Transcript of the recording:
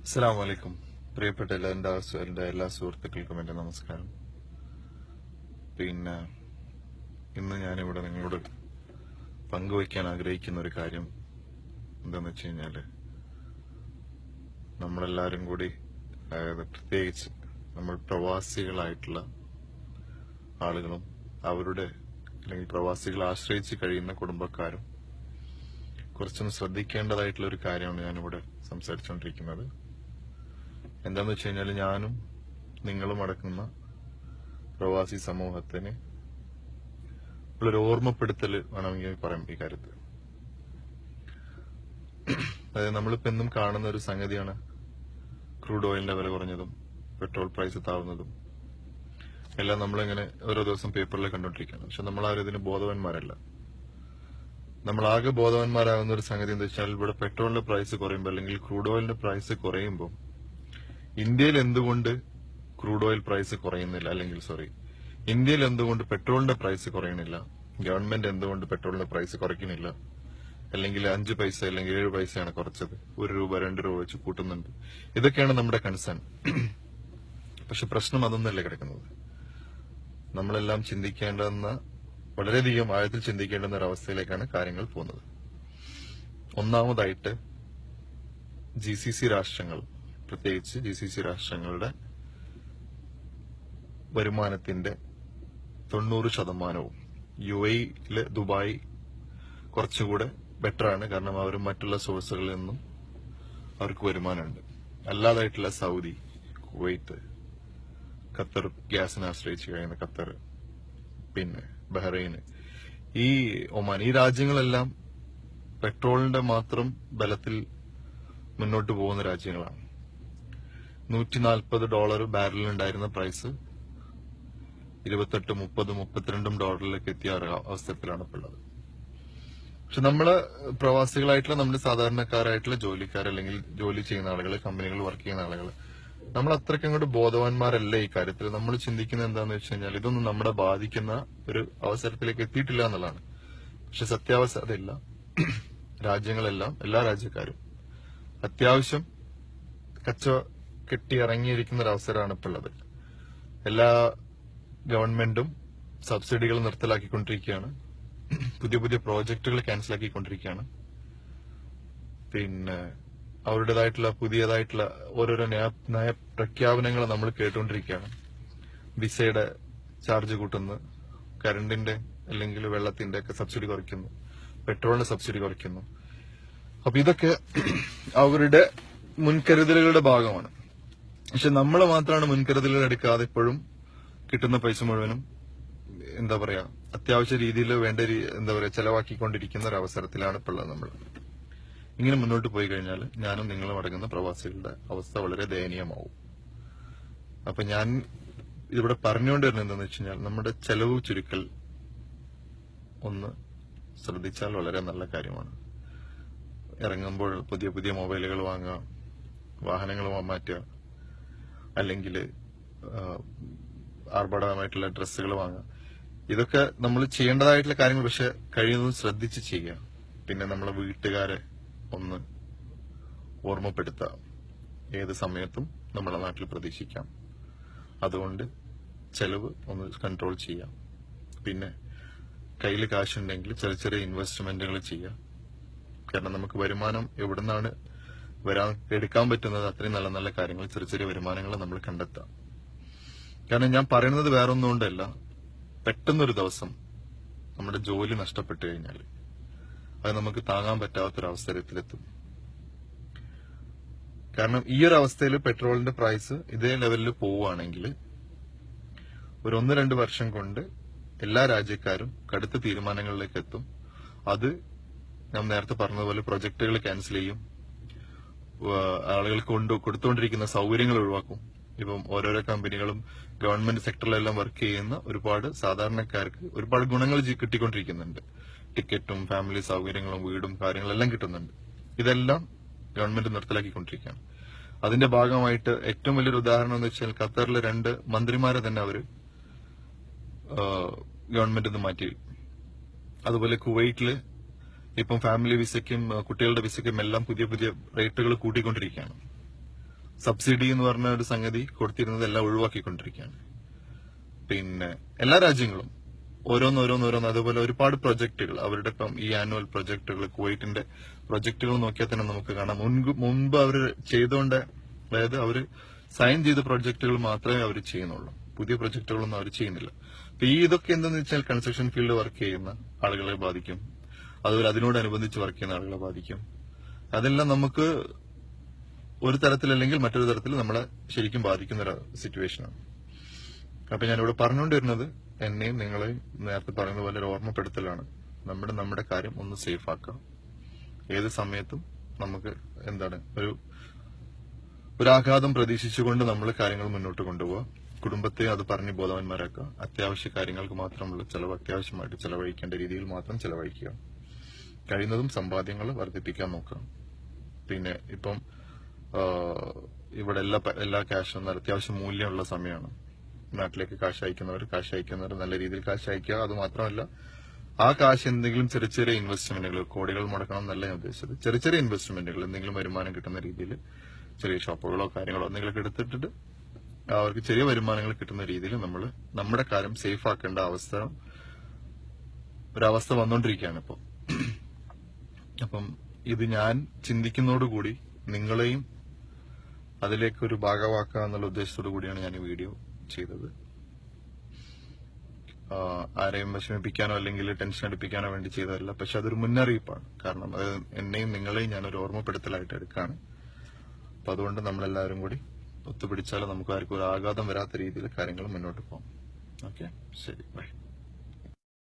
അസ്സലാമു അലൈക്കും. പ്രിയപ്പെട്ട എന്റെ എല്ലാ സുഹൃത്തുക്കൾക്കും എന്റെ നമസ്കാരം. പിന്നെ ഇന്ന് ഞാനിവിടെ നിങ്ങളോട് പങ്കുവയ്ക്കാൻ ആഗ്രഹിക്കുന്ന ഒരു കാര്യം എന്താന്ന് വെച്ച് കഴിഞ്ഞാല്, നമ്മളെല്ലാരും കൂടി, അതായത് പ്രത്യേകിച്ച് നമ്മൾ പ്രവാസികളായിട്ടുള്ള ആളുകളും അവരുടെ അല്ലെങ്കിൽ പ്രവാസികളെ ആശ്രയിച്ച് കഴിയുന്ന കുടുംബക്കാരും കുറച്ചൊന്ന് ശ്രദ്ധിക്കേണ്ടതായിട്ടുള്ള ഒരു കാര്യമാണ് ഞാനിവിടെ സംസാരിച്ചുകൊണ്ടിരിക്കുന്നത്. എന്താന്ന് വെച്ച് കഴിഞ്ഞാൽ, ഞാനും നിങ്ങളും അടക്കുന്ന പ്രവാസി സമൂഹത്തിന് ഉള്ളൊരു ഓർമ്മപ്പെടുത്തൽ വേണമെങ്കിൽ പറയാം ഈ കാര്യത്തിൽ. അതായത് നമ്മളിപ്പോ എന്നും കാണുന്ന ഒരു സംഗതിയാണ് ക്രൂഡ് ഓയിലിന്റെ വില കുറഞ്ഞതും പെട്രോൾ പ്രൈസ് താവുന്നതും എല്ലാം നമ്മളിങ്ങനെ ഓരോ ദിവസം പേപ്പറിൽ കണ്ടോണ്ടിരിക്കുകയാണ്. പക്ഷെ നമ്മൾ ആരും ഇതിന് ബോധവാന്മാരല്ല. നമ്മളാകെ ബോധവാന്മാരാകുന്ന ഒരു സംഗതി എന്താ വെച്ചാൽ, ഇവിടെ പെട്രോളിന്റെ പ്രൈസ് കുറയുമ്പോൾ അല്ലെങ്കിൽ ക്രൂഡ് ഓയിലിന്റെ പ്രൈസ് കുറയുമ്പോൾ ഇന്ത്യയിൽ എന്തുകൊണ്ട് ക്രൂഡ് ഓയിൽ പ്രൈസ് കുറയുന്നില്ല, അല്ലെങ്കിൽ ഇന്ത്യയിൽ എന്തുകൊണ്ട് പെട്രോളിന്റെ പ്രൈസ് കുറയണില്ല, ഗവൺമെന്റ് എന്തുകൊണ്ട് പെട്രോളിന്റെ പ്രൈസ് കുറയ്ക്കുന്നില്ല, അല്ലെങ്കിൽ 5 പൈസ അല്ലെങ്കിൽ 7 പൈസയാണ് കുറച്ചത്, 1 രൂപ 2 രൂപ വെച്ച് കൂട്ടുന്നുണ്ട്. ഇതൊക്കെയാണ് നമ്മുടെ കൺസേൺ. പക്ഷെ പ്രശ്നം അതൊന്നല്ല കിടക്കുന്നത്. നമ്മളെല്ലാം ചിന്തിക്കേണ്ടെന്ന, വളരെയധികം ആഴത്തിൽ ചിന്തിക്കേണ്ടുന്ന ഒരു അവസ്ഥയിലേക്കാണ് കാര്യങ്ങൾ പോകുന്നത്. ഒന്നാമതായിട്ട് GCC രാഷ്ട്രങ്ങൾ, പ്രത്യേകിച്ച് GCC രാഷ്ട്രങ്ങളുടെ വരുമാനത്തിന്റെ 90% UAE ദുബായ് കുറച്ചുകൂടെ ബെറ്റർ ആണ്. കാരണം അവർ മറ്റുള്ള സോഴ്സുകളിൽ നിന്നും അവർക്ക് വരുമാനമുണ്ട്. അല്ലാതായിട്ടുള്ള സൗദി, കുവൈത്ത്, ഖത്തർ, ഗ്യാസിനെ ആശ്രയിച്ച് കഴിയുന്ന ഖത്തർ, പിന്നെ ബഹ്റൈന്, ഈ ഒമാൻ, ഈ രാജ്യങ്ങളെല്ലാം പെട്രോളിന്റെ മാത്രം ബലത്തിൽ മുന്നോട്ട് പോകുന്ന രാജ്യങ്ങളാണ്. $140 ബാരലിനുണ്ടായിരുന്ന പ്രൈസ് 28, 30, 32 എത്തിയ അവസ്ഥത്തിലാണ് ഇപ്പോൾ ഉള്ളത്. പക്ഷെ നമ്മള് പ്രവാസികളായിട്ടുള്ള, നമ്മുടെ സാധാരണക്കാരായിട്ടുള്ള ജോലിക്കാർ, അല്ലെങ്കിൽ ജോലി ചെയ്യുന്ന ആളുകൾ, കമ്പനികൾ വർക്ക് ചെയ്യുന്ന ആളുകൾ, നമ്മൾ അത്രയ്ക്ക് അങ്ങോട്ട് ബോധവാന്മാരല്ല ഈ കാര്യത്തിൽ. നമ്മൾ ചിന്തിക്കുന്നത് എന്താന്ന് വെച്ച് കഴിഞ്ഞാൽ, ഇതൊന്നും നമ്മളെ ബാധിക്കുന്ന ഒരു അവസരത്തിലേക്ക് എത്തിയിട്ടില്ല എന്നുള്ളതാണ്. പക്ഷെ സത്യാവസ്ഥ അതില്ല. രാജ്യങ്ങളെല്ലാം, എല്ലാ രാജ്യക്കാരും അത്യാവശ്യം കെട്ടി ഇറങ്ങിയിരിക്കുന്ന ഒരു അവസരമാണ് ഇപ്പോൾ ഉള്ളത്. എല്ലാ ഗവൺമെന്റും സബ്സിഡികൾ നിർത്തലാക്കിക്കൊണ്ടിരിക്കുകയാണ്. പുതിയ പുതിയ പ്രോജക്റ്റുകൾ ക്യാൻസലാക്കിക്കൊണ്ടിരിക്കുകയാണ്. പിന്നെ അവരുടേതായിട്ടുള്ള പുതിയതായിട്ടുള്ള ഓരോരോ നയപ്രഖ്യാപനങ്ങൾ നമ്മൾ കേട്ടുകൊണ്ടിരിക്കുകയാണ്. വിസയുടെ ചാർജ് കൂട്ടുന്നു, കറണ്ടിന്റെ അല്ലെങ്കിൽ വെള്ളത്തിന്റെ ഒക്കെ സബ്സിഡി കുറയ്ക്കുന്നു, പെട്രോളിന്റെ സബ്സിഡി കുറയ്ക്കുന്നു. അപ്പൊ ഇതൊക്കെ അവരുടെ മുൻകരുതലുകളുടെ ഭാഗമാണ്. പക്ഷെ നമ്മൾ മാത്രമാണ് മുൻകരുതലുകൾ എടുക്കാതെ ഇപ്പോഴും കിട്ടുന്ന പൈസ മുഴുവനും അത്യാവശ്യ രീതിയിൽ ചെലവാക്കിക്കൊണ്ടിരിക്കുന്ന ഒരു അവസരത്തിലാണ് ഇപ്പോൾ ഉള്ളത് നമ്മൾ. ഇങ്ങനെ മുന്നോട്ട് പോയി കഴിഞ്ഞാൽ ഞാനും നിങ്ങളും അടങ്ങുന്ന പ്രവാസികളുടെ അവസ്ഥ വളരെ ദയനീയമാവും. അപ്പൊ ഞാൻ ഇതിവിടെ പറഞ്ഞുകൊണ്ടിരുന്നത് എന്താണെന്ന് വെച്ച് കഴിഞ്ഞാൽ, നമ്മുടെ ചെലവ് ചുരുക്കൽ ഒന്ന് ശ്രദ്ധിച്ചാൽ വളരെ നല്ല കാര്യമാണ്. ഇറങ്ങുമ്പോൾ പുതിയ പുതിയ മൊബൈലുകൾ വാങ്ങുക, വാഹനങ്ങൾ മാറ്റുക, അല്ലെങ്കിൽ ആർഭാടമായിട്ടുള്ള ഡ്രസ്സുകൾ വാങ്ങുക, ഇതൊക്കെ നമ്മൾ ചെയ്യേണ്ടതായിട്ടുള്ള കാര്യങ്ങൾ. പക്ഷെ കഴിയുന്നതും ശ്രദ്ധിച്ച് ചെയ്യുക. പിന്നെ നമ്മളെ വീട്ടുകാരെ ഒന്ന് ഓർമ്മപ്പെടുത്തുക. ഏത് സമയത്തും നമ്മളെ നാട്ടിൽ പ്രതീക്ഷിക്കാം. അതുകൊണ്ട് ചെലവ് ഒന്ന് കൺട്രോൾ ചെയ്യാം. പിന്നെ കയ്യിൽ കാശുണ്ടെങ്കിൽ ചെറിയ ചെറിയ ഇൻവെസ്റ്റ്മെന്റുകൾ ചെയ്യുക. കാരണം നമുക്ക് വരുമാനം എവിടുന്നാണ് എടുക്കാൻ പറ്റുന്നത്, അത്രയും നല്ല നല്ല കാര്യങ്ങൾ, ചെറിയ ചെറിയ വരുമാനങ്ങൾ നമ്മൾ കണ്ടെത്താം. കാരണം ഞാൻ പറയുന്നത് വേറൊന്നും കൊണ്ടല്ല, പെട്ടെന്നൊരു ദിവസം നമ്മുടെ ജോലി നഷ്ടപ്പെട്ടു കഴിഞ്ഞാൽ അത് നമുക്ക് താങ്ങാൻ പറ്റാത്തൊരവസരത്തിലെത്തും. കാരണം ഈ ഒരു അവസ്ഥയിൽ പെട്രോളിന്റെ പ്രൈസ് ഇതേ ലെവലിൽ പോവുകയാണെങ്കിൽ ഒരു 1-2 വർഷം കൊണ്ട് എല്ലാ രാജ്യക്കാരും കടുത്ത തീരുമാനങ്ങളിലേക്ക് എത്തും. അത് ഞാൻ നേരത്തെ പറഞ്ഞതുപോലെ പ്രൊജക്ടുകൾ ക്യാൻസൽ ചെയ്യും, ആളുകൾക്ക് കൊടുത്തുകൊണ്ടിരിക്കുന്ന സൗകര്യങ്ങൾ ഒഴിവാക്കും. ഇപ്പം ഓരോരോ കമ്പനികളും ഗവൺമെന്റ് സെക്ടറിലെല്ലാം വർക്ക് ചെയ്യുന്ന ഒരുപാട് സാധാരണക്കാർക്ക് ഒരുപാട് ഗുണങ്ങൾ കിട്ടിക്കൊണ്ടിരിക്കുന്നുണ്ട്. ടിക്കറ്റും ഫാമിലി സൗകര്യങ്ങളും വീടും കാര്യങ്ങളെല്ലാം കിട്ടുന്നുണ്ട്. ഇതെല്ലാം ഗവൺമെന്റ് നിർത്തലാക്കിക്കൊണ്ടിരിക്കുകയാണ്. അതിന്റെ ഭാഗമായിട്ട് ഏറ്റവും വലിയൊരു ഉദാഹരണം എന്ന് വെച്ചാൽ, ഖത്തറിലെ 2 മന്ത്രിമാരെ തന്നെ അവര് ഗവൺമെന്റ് നിന്ന് മാറ്റി. അതുപോലെ കുവൈറ്റില് ഇപ്പം ഫാമിലി വിസയ്ക്കും കുട്ടികളുടെ വിസയ്ക്കും എല്ലാം പുതിയ പുതിയ റേറ്റുകൾ കൂട്ടിക്കൊണ്ടിരിക്കുകയാണ്. സബ്സിഡി എന്ന് പറഞ്ഞ ഒരു സംഗതി കൊടുത്തിരുന്നത് എല്ലാം ഒഴിവാക്കിക്കൊണ്ടിരിക്കുകയാണ്. പിന്നെ എല്ലാ രാജ്യങ്ങളും ഓരോന്നോരോന്നോരോന്ന് അതുപോലെ ഒരുപാട് പ്രൊജക്ടുകൾ അവരുടെ ഇപ്പം ഈ ആനുവൽ പ്രൊജക്ടുകൾ കുവൈറ്റിന്റെ പ്രൊജക്ടുകൾ നോക്കിയാൽ തന്നെ നമുക്ക് കാണാം. മുൻപ് അവർ ചെയ്തുകൊണ്ട് അതായത് അവർ സൈൻ ചെയ്ത പ്രൊജക്ടുകൾ മാത്രമേ അവർ ചെയ്യുന്നുള്ളൂ. പുതിയ പ്രൊജക്ടുകളൊന്നും അവർ ചെയ്യുന്നില്ല. അപ്പൊ ഇതൊക്കെ എന്തെന്ന് വെച്ചാൽ കൺസ്ട്രക്ഷൻ ഫീൽഡ് വർക്ക് ചെയ്യുന്ന ആളുകളെ ബാധിക്കും. അതുപോലെ അതിനോടനുബന്ധിച്ച് വർക്ക് ചെയ്യുന്ന ആളുകളെ ബാധിക്കും. അതെല്ലാം നമുക്ക് ഒരു തരത്തിലല്ലെങ്കിൽ മറ്റൊരു തരത്തിൽ നമ്മളെ ശരിക്കും ബാധിക്കുന്ന ഒരു സിറ്റുവേഷനാണ്. അപ്പൊ ഞാനിവിടെ പറഞ്ഞുകൊണ്ടിരുന്നത് എന്നെയും നിങ്ങളെയും നേരത്തെ പറയുന്ന പോലെ ഒരു ഓർമ്മപ്പെടുത്തലാണ്. നമ്മുടെ കാര്യം ഒന്ന് സേഫ് ആക്കുക. ഏത് സമയത്തും നമുക്ക് ഒരു ആഘാതം പ്രതീക്ഷിച്ചുകൊണ്ട് നമ്മൾ കാര്യങ്ങൾ മുന്നോട്ട് കൊണ്ടുപോവുക. കുടുംബത്തെ അത് പറഞ്ഞ് ബോധവാന്മാരാക്കുക. അത്യാവശ്യ കാര്യങ്ങൾക്ക് മാത്രമുള്ള ചെലവ് അത്യാവശ്യമായിട്ട് ചെലവഴിക്കേണ്ട രീതിയിൽ മാത്രം ചെലവഴിക്കുക. കഴിയുന്നതും സമ്പാദ്യങ്ങൾ വർദ്ധിപ്പിക്കാൻ നോക്കുക. പിന്നെ ഇപ്പം ഇവിടെ എല്ലാ ക്യാഷും അത്യാവശ്യം മൂല്യമുള്ള സമയമാണ്. നാട്ടിലേക്ക് കാശ് അയക്കുന്നവർ നല്ല രീതിയിൽ കാശ് അയക്കുക. അത് മാത്രമല്ല ആ കാശ് എന്തെങ്കിലും ചെറിയ ചെറിയ ഇൻവെസ്റ്റ്മെന്റുകൾ, കോടികൾ മുടക്കണം എന്നല്ല ഞാൻ ഉദ്ദേശിച്ചത്. ചെറിയ ചെറിയ ഇൻവെസ്റ്റ്മെന്റുകൾ, എന്തെങ്കിലും വരുമാനം കിട്ടുന്ന രീതിയിൽ ചെറിയ ഷോപ്പുകളോ കാര്യങ്ങളോ എന്തെങ്കിലുമൊക്കെ എടുത്തിട്ട് അവർക്ക് ചെറിയ വരുമാനങ്ങൾ കിട്ടുന്ന രീതിയിൽ നമ്മൾ നമ്മുടെ കാര്യം സേഫ് ആക്കേണ്ട ഒരവസ്ഥ വന്നുകൊണ്ടിരിക്കുകയാണ് ഇപ്പോൾ. അപ്പം ഇത് ഞാൻ ചിന്തിക്കുന്നതോടുകൂടി നിങ്ങളെയും അതിലേക്ക് ഒരു ഭാഗമാക്കുക എന്നുള്ള ഉദ്ദേശത്തോടു കൂടിയാണ് ഞാൻ ഈ വീഡിയോ ചെയ്തത്. ആരെയും വിഷമിപ്പിക്കാനോ അല്ലെങ്കിൽ ടെൻഷൻ അടിപ്പിക്കാനോ വേണ്ടി ചെയ്തതല്ല. പക്ഷെ അതൊരു മുന്നറിയിപ്പാണ്. കാരണം അത് എന്നെയും നിങ്ങളെയും ഞാനൊരു ഓർമ്മപ്പെടുത്തലായിട്ട് എടുക്കുകയാണ്. അപ്പൊ അതുകൊണ്ട് നമ്മളെല്ലാവരും കൂടി ഒത്തുപിടിച്ചാൽ നമുക്ക് ആർക്കും ഒരു ആഘാതം വരാത്ത രീതിയിൽ കാര്യങ്ങൾ മുന്നോട്ട് പോകാം. ഓക്കെ, ശരി, ബൈ.